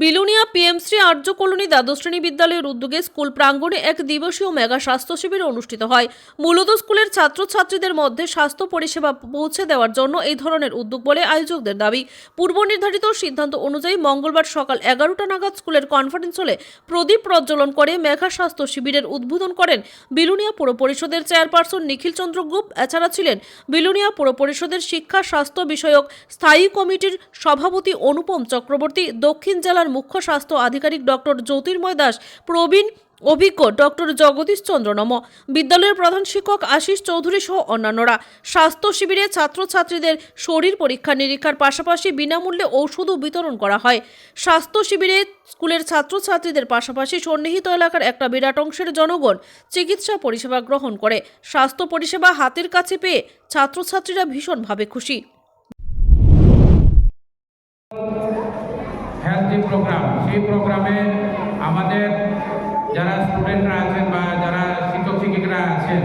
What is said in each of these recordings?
বিলুনিয়া পিএমশ্রী আর্য colony দ্বাদশ শ্রেণী বিদ্যালয়ের উদ্যোগে স্কুল প্রাঙ্গণে এক দিবসীয় মেগা স্বাস্থ্য শিবির অনুষ্ঠিত হয়। মূলত স্কুলের ছাত্রছাত্রীদের মধ্যে স্বাস্থ্য পরিষেবা পৌঁছে দেওয়ার জন্য এই ধরনের উদ্যোগ বলে আয়োজকদের দাবি। পূর্ব নির্ধারিত সিদ্ধান্ত অনুযায়ী মঙ্গলবার সকাল 11টা নাগাদ স্কুলের কনফারেন্স হলে প্রদীপ প্রজ্বলন করে মেগা স্বাস্থ্য শিবিরের উদ্বোধন করেন বিলুনিয়া পৌর পরিষদের চেয়ারপারসন নিখিল চন্দ্র গুপ। এছাড়া ছিলেন বিলুনিয়া পৌর পরিষদের শিক্ষা স্বাস্থ্য বিষয়ক স্থায়ী কমিটির সভাপতি অনুপম চক্রবর্তী, দক্ষিণ জেলার মুখ্য স্বাস্থ্য আধিকারিক ডক্টর জ্যোতির্ময় দাস, প্রবীণ অভিজ্ঞ ডক্টর জগদীশ চন্দ্র নম, বিদ্যালয়ের প্রধান শিক্ষক আশিস চৌধুরী সহ অন্যান্যরা। স্বাস্থ্য শিবিরে ছাত্রছাত্রীদের শরীর পরীক্ষা নিরীক্ষার পাশাপাশি বিনামূল্যে ঔষধও বিতরণ করা হয়। স্বাস্থ্য শিবিরে স্কুলের ছাত্রছাত্রীদের পাশাপাশি সন্নিহিত এলাকার একটা বিরাট অংশের জনগণ চিকিৎসা পরিষেবা গ্রহণ করে। স্বাস্থ্য পরিষেবা হাতের কাছে পেয়ে ছাত্রছাত্রীরা ভীষণভাবে খুশি। হেলথ যে প্রোগ্রাম, সেই প্রোগ্রামে আমাদের যারা স্টুডেন্টরা আছেন বা যারা শিক্ষক শিক্ষিকারা আছেন,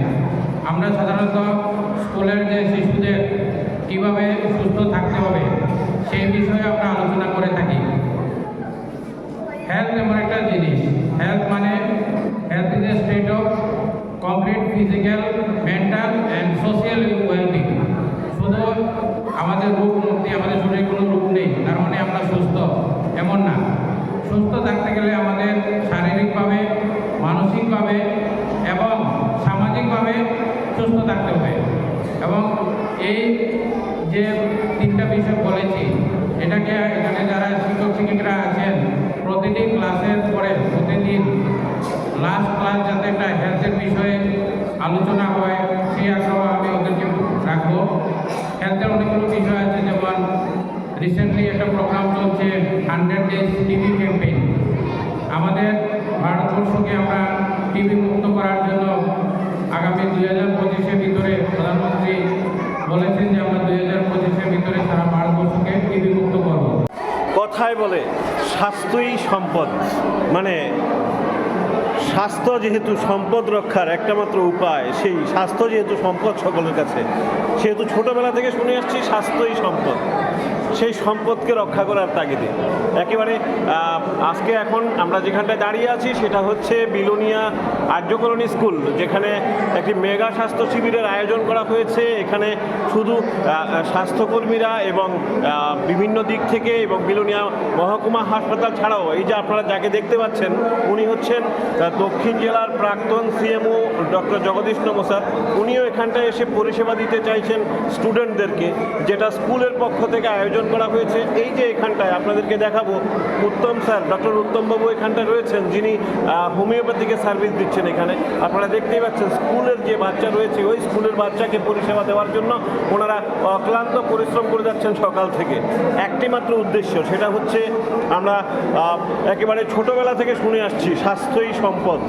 আমরা সাধারণত স্কুলের যে শিশুদের কীভাবে সুস্থ থাকতে হবে সেই বিষয়ে আমরা আলোচনা করে থাকি। হেলথ এমন একটা জিনিস, health is a state of complete physical, mental and social wellbeing. শুধু আমাদের রোগ মুক্তি, আমাদের শরীরে কোনো রোগ নেই তার মানে আমরা সুস্থ, এমন না। সুস্থ থাকতে গেলে আমাদের শারীরিকভাবে, মানসিকভাবে এবং সামাজিকভাবে সুস্থ থাকতে হবে। এবং এই যে তিনটা বিষয় বলেছি, এটাকে এখানে যারা শিক্ষক শিক্ষিকারা আছেন প্রতিটি ক্লাসের পরে প্রতিদিন লাস্ট ক্লাস যাতে একটা হেলথের বিষয়ে আলোচনা হয় সেই আগ্রহ আমি ওদেরকে রাখবো। হেলথের অনেকগুলো বিষয় আছে, যেমন রিসেন্টলি একটা প্রোগ্রাম চলছে 100 ডেজ টিবি ক্যাম্পেইন। আমাদের ভারতবর্ষকে আমরা টিবি মুক্ত করার জন্য আগামী 2025-এর ভিতরে প্রধানমন্ত্রী বলেছেন যে আমরা 2025-এর ভিতরে সারা ভারতবর্ষকে টিবি মুক্ত করব। কথায় বলে স্বাস্থ্যই সম্পদ, মানে স্বাস্থ্য যেহেতু সম্পদ রক্ষার একটা মাত্র উপায়, সেই স্বাস্থ্য যেহেতু সম্পদ সকলের কাছে, সেহেতু ছোটোবেলা থেকে শুনে আসছি স্বাস্থ্যই সম্পদ। সেই সম্পদকে রক্ষা করার তাগিদে একেবারে আজকে এখন আমরা যেখানটায় দাঁড়িয়ে আছি সেটা হচ্ছে বিলোনিয়া আর্য কলোনি স্কুল, যেখানে একটি মেগা স্বাস্থ্য শিবিরের আয়োজন করা হয়েছে। এখানে শুধু স্বাস্থ্যকর্মীরা এবং বিভিন্ন দিক থেকে এবং বিলোনিয়া মহকুমা হাসপাতাল ছাড়াও এই যে আপনারা যাকে দেখতে পাচ্ছেন উনি হচ্ছেন দক্ষিণ জেলার প্রাক্তন সিএমও ডক্টর জগদীশ নম স্যার। উনিও এখানটায় এসে পরিষেবা দিতে চাইছেন স্টুডেন্টদেরকে, যেটা স্কুলের পক্ষ থেকে আয়োজন করা হয়েছে। এই যে এখানটায় আপনাদেরকে দেখাবো, উত্তম স্যার, ডক্টর উত্তমবাবু এখানটায় রয়েছেন, যিনি হোমিওপ্যাথিকে সার্ভিস দিচ্ছেন। এখানে আপনারা দেখতেই পাচ্ছেন স্কুলের যে বাচ্চা রয়েছে ওই স্কুলের বাচ্চাকে পরিষেবা দেওয়ার জন্য ওনারা অক্লান্ত পরিশ্রম করে যাচ্ছেন সকাল থেকে। একটি মাত্র উদ্দেশ্য, সেটা হচ্ছে আমরা একেবারে ছোটোবেলা থেকে শুনে আসছি স্বাস্থ্যই সম্পদ।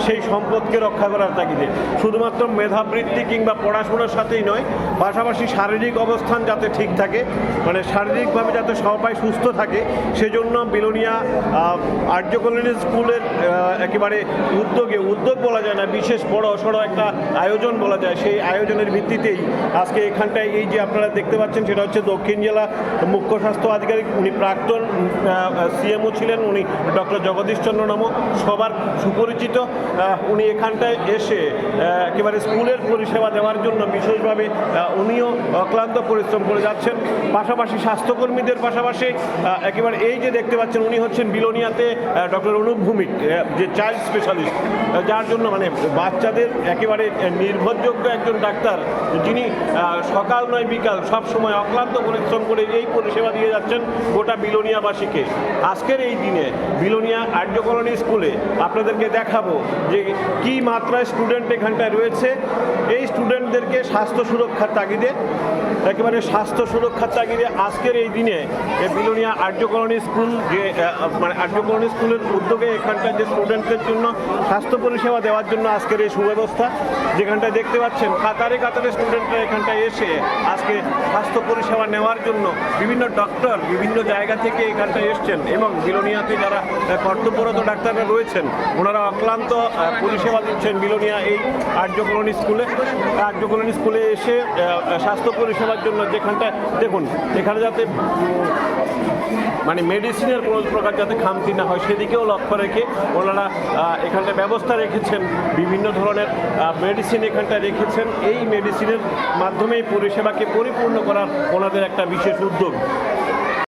সেই সম্পদকে রক্ষা করার তাগিদে শুধুমাত্র মেধাবৃত্তি কিংবা পড়াশোনার সাথেই নয়, পাশাপাশি শারীরিক অবস্থান যাতে ঠিক থাকে, মানে শারীরিকভাবে যাতে সবাই সুস্থ থাকে, সেজন্য বিলোনিয়া আর্য কলোনি স্কুলের একেবারে উদ্যোগ বলা যায় না, বিশেষ বড় সড়ো একটা আয়োজন বলা যায়। সেই আয়োজনের ভিত্তিতেই আজকে এখানটায় এই যে আপনারা দেখতে পাচ্ছেন সেটা হচ্ছে দক্ষিণ জেলা মুখ্য স্বাস্থ্য আধিকারিক, উনি প্রাক্তন সিএমও ছিলেন, উনি ডক্টর জগদীশ চন্দ্র নম, সবার সুপরিচিত। উনি এখানটায় এসে একেবারে স্কুলের পরিষেবা দেওয়ার জন্য বিশেষভাবে উনিও অক্লান্ত পরিশ্রম করে যাচ্ছেন। পাশাপাশি স্বাস্থ্যকর্মীদের পাশাপাশি একেবারে এই যে দেখতে পাচ্ছেন উনি হচ্ছেন বিলোনিয়াতে ডক্টর অনুপ ভৌমিক, যে চাইল্ড স্পেশালিস্ট, যার জন্য মানে বাচ্চাদের একেবারে নির্ভরযোগ্য একজন ডাক্তার, যিনি সকাল নয় বিকাল সব সময় অক্লান্ত পরিশ্রম করে এই পরিষেবা দিয়ে যাচ্ছেন গোটা বিলোনিয়াবাসীকে। আজকের এই দিনে বিলোনিয়া আর্য কলোনি স্কুলে আপনাদেরকে দেখাবো যে কি মাত্রায় স্টুডেন্ট এখানটায় রয়েছে। এই স্টুডেন্টদেরকে স্বাস্থ্য সুরক্ষার তাগিদে, একেবারে স্বাস্থ্য সুরক্ষার তাগিদে আজকের এই দিনে বিলোনিয়া আর্য কলোনি স্কুল, যে মানে আর্য কলোনি স্কুলের উদ্যোগে এখানকার যে স্টুডেন্টদের জন্য স্বাস্থ্য পরিষেবা দেওয়ার জন্য আজকের এই সুব্যবস্থা, যেখানটায় দেখতে পাচ্ছেন কাতারে স্টুডেন্টরা এখানটায় এসে আজকে স্বাস্থ্য পরিষেবা নেওয়ার জন্য বিভিন্ন ডক্টর বিভিন্ন জায়গা থেকে এখানটায় এসছেন, এবং বিলোনিয়াতে যারা কর্তব্যরত ডাক্তাররা রয়েছেন ওনারা অক্লান্ত পরিষেবা দিচ্ছেন বিলোনিয়া এই আর্য কলোনি স্কুলে এসে স্বাস্থ্য পরিষেবা দেওয়ার জন্য যেখানটা দেখুন এখানে যাতে মানে মেডিসিনের কোনো প্রকার যাতে খামতি না হয় সেদিকেও লক্ষ্য রেখে ওনারা এখানটা ব্যবস্থা রেখেছেন, বিভিন্ন ধরনের মেডিসিন এখানটা রেখেছেন। এই মেডিসিনের মাধ্যমেই পরিষেবাকে পরিপূর্ণ করার ওনাদের একটা বিশেষ উদ্যোগ।